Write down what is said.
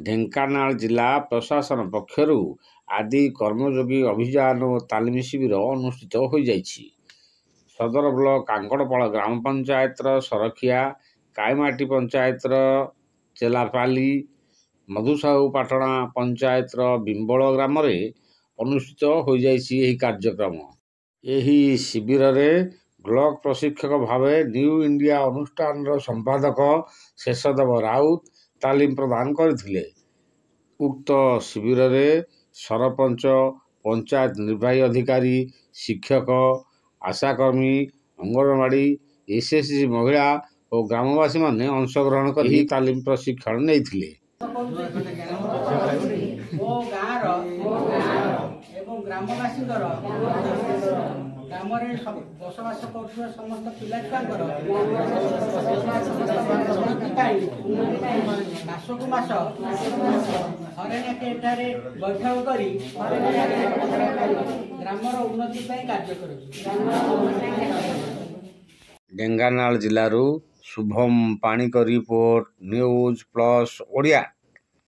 ଢେଙ୍କାନାଳ ଜିଲ୍ଲା ପ୍ରଶାସନ ପକ୍ଷରୁ ଆଦି କର୍ମଯୋଗୀ ଅଭିଯାନ ଓ ତାଲିମ ଶିବିର ଅନୁଷ୍ଠିତ ହୋଇଯାଇଛି। ସଦର ବ୍ଲକ କାଙ୍କଡ଼ପାଳ ଗ୍ରାମ ପଞ୍ଚାୟତର ସରଖିଆ, କାଇମାଟି ପଞ୍ଚାୟତର ଚେଲାପାଲି, ମଧୁସାହୁ ପାଟଣା ପଞ୍ଚାୟତର ବିମ୍ବଳ ଗ୍ରାମରେ ଅନୁଷ୍ଠିତ ହୋଇଯାଇଛି ଏହି କାର୍ଯ୍ୟକ୍ରମ। ଏହି ଶିବିରରେ ବ୍ଲକ ପ୍ରଶିକ୍ଷକ ଭାବେ ନ୍ୟୁ ଇଣ୍ଡିଆ ଅନୁଷ୍ଠାନର ସମ୍ପାଦକ ଶେଷଦେବ ରାଉତ ତାଲିମ ପ୍ରଦାନ କରିଥିଲେ। ଉକ୍ତ ଶିବିରରେ ସରପଞ୍ଚ, ପଞ୍ଚାୟତ ନିର୍ବାହୀ ଅଧିକାରୀ, ଶିକ୍ଷକ, ଆଶାକର୍ମୀ, ଅଙ୍ଗନବାଡ଼ି, ଏସ୍ଏଚ୍ଜି ମହିଳା ଓ ଗ୍ରାମବାସୀମାନେ ଅଂଶଗ୍ରହଣ କରି ଏହି ତାଲିମ ପ୍ରଶିକ୍ଷଣ ନେଇଥିଲେ। ଗ୍ରାମବାସୀଙ୍କର ଗ୍ରାମରେ ବସବାସ କରୁଥିବା ସମସ୍ତ ପିଲାଛୁଆଙ୍କର ମାସକୁ ମାସ ଥରେ ଲେଖେ ଏଠାରେ ବୈଠକ କରି ଗ୍ରାମର ଉନ୍ନତି ପାଇଁ କାର୍ଯ୍ୟ କରୁଛି। ଢେଙ୍କାନାଳ ଜିଲ୍ଲାରୁ ଶୁଭମ ପାଣିକ ରିପୋର୍ଟ, ନ୍ୟୁଜ୍ ପ୍ଲସ୍ ଓଡ଼ିଆ।